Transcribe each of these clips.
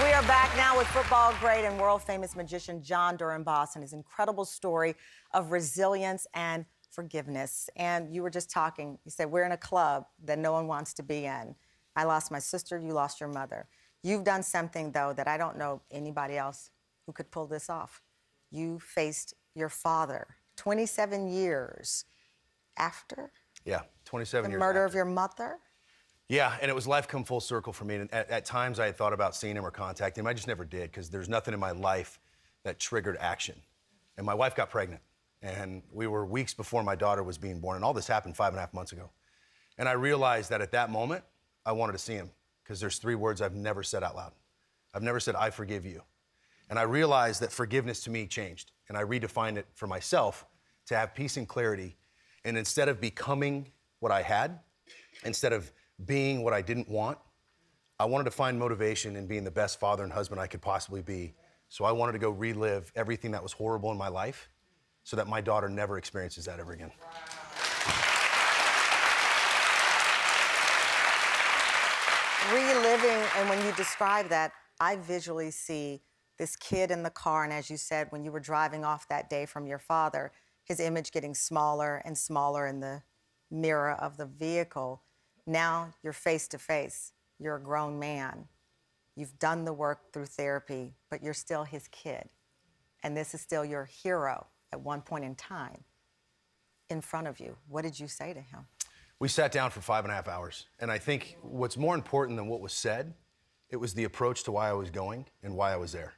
We are back now with football great and world-famous magician Jon Dorenbos and his incredible story of resilience and forgiveness. And you were just talking, you said, we're in a club that no one wants to be in. I lost my sister, you lost your mother. You've done something, though, that I don't know anybody else who could pull this off. You faced your father 27 years after? Yeah, 27 years the murder after. of your mother? Yeah, and it was life come full circle for me. And at times I had thought about seeing him or contacting him. I just never did because there's nothing in my life that triggered action. And my wife got pregnant, and we were weeks before my daughter was being born, and all this happened 5.5 months ago. And I realized that at that moment, I wanted to see him because there's 3 words I've never said out loud. I've never said, I forgive you. And I realized that forgiveness to me changed, and I redefined it for myself to have peace and clarity. And instead of becoming what I had, instead of being what I didn't want, I wanted to find motivation in being the best father and husband I could possibly be. So I wanted to go relive everything that was horrible in my life so that my daughter never experiences that ever again. Reliving, and when you describe that, I visually see this kid in the car, and as you said, when you were driving off that day from your father, his image getting smaller and smaller in the mirror of the vehicle. Now you're face to face. You're a grown man. You've done the work through therapy, but you're still his kid. And this is still your hero at one point in time in front of you. What did you say to him? We sat down for 5.5 hours. And I think what's more important than what was said, it was the approach to why I was going and why I was there.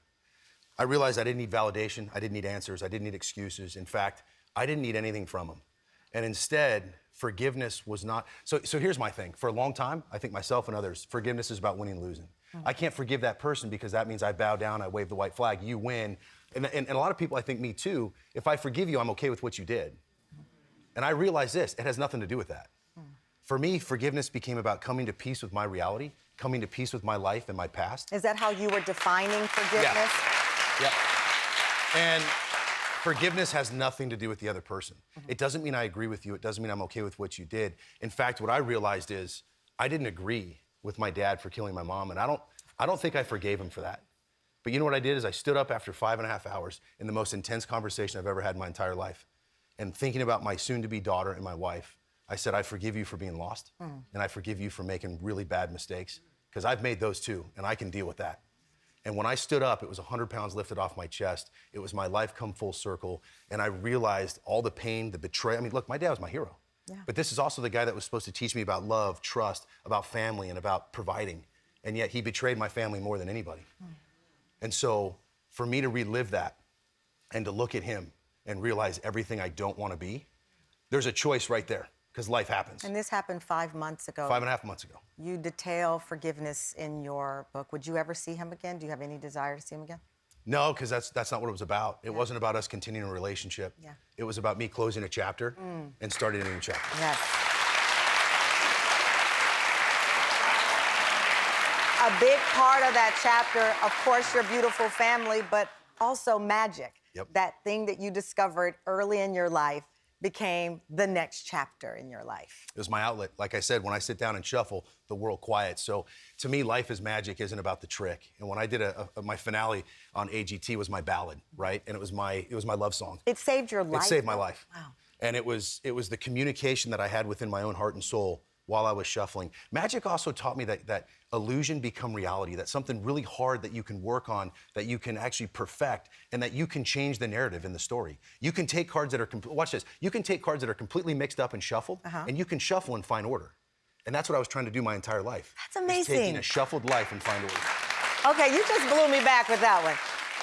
I realized I didn't need validation. I didn't need answers. I didn't need excuses. In fact, I didn't need anything from him. And instead, forgiveness was not... So here's my thing. For a long time, I think myself and others, forgiveness is about winning and losing. I can't forgive that person because that means I bow down, I wave the white flag, you win. And a lot of people, I think me too, if I forgive you, I'm okay with what you did. And I realize this, it has nothing to do with that. For me, forgiveness became about coming to peace with my reality, coming to peace with my life and my past. Is that how you were defining forgiveness? Yeah. And forgiveness has nothing to do with the other person. It doesn't mean I agree with you. It doesn't mean I'm okay with what you did. In fact, what I realized is I didn't agree with my dad for killing my mom, and I don't think I forgave him for that. But you know what I did is I stood up after 5.5 hours in the most intense conversation I've ever had in my entire life. And thinking about my soon-to-be daughter and my wife, I said, I forgive you for being lost, and I forgive you for making really bad mistakes, because I've made those too, and I can deal with that. And when I stood up, it was 100 pounds lifted off my chest. It was my life come full circle. And I realized all the pain, the betrayal. I mean, look, my dad was my hero. Yeah. But this is also the guy that was supposed to teach me about love, trust, about family, and about providing. And yet he betrayed my family more than anybody. And so for me to relive that and to look at him and realize everything I don't want to be, there's a choice right there. Because life happens. And this happened 5 months ago. 5.5 months ago. You detail forgiveness in your book. Would you ever see him again? Do you have any desire to see him again? No, because that's not what it was about. It wasn't about us continuing a relationship. Yeah. It was about me closing a chapter and starting a new chapter. Yes. A big part of that chapter, of course, your beautiful family, but also magic. Yep. That thing that you discovered early in your life became the next chapter in your life. It was my outlet. Like I said, when I sit down and shuffle, the world quiets. So to me, life is magic isn't about the trick. And when I did my finale on AGT was my ballad, right? And it was my love song. It saved your life? It saved my life. Wow. And it was the communication that I had within my own heart and soul while I was shuffling. Magic also taught me that illusion become reality, that something really hard that you can work on, that you can actually perfect, and that you can change the narrative in the story. You can take cards that are, watch this, you can take cards that are completely mixed up and shuffled, and you can shuffle and find order. And that's what I was trying to do my entire life. That's amazing. Taking a shuffled life and find order. Okay, you just blew me back with that one.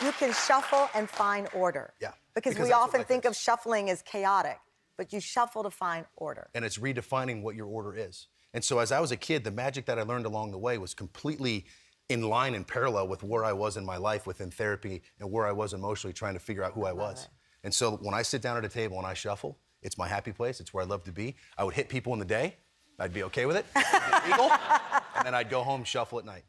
You can shuffle and find order. Yeah. Because we often think of shuffling as chaotic, but you shuffle to find order. And it's redefining what your order is. And so as I was a kid, the magic that I learned along the way was completely in line and parallel with where I was in my life within therapy and where I was emotionally trying to figure out who I was. And so when I sit down at a table and I shuffle, it's my happy place. It's where I love to be. I would hit people in the day. I'd be okay with it. Eagle. And then I'd go home, shuffle at night.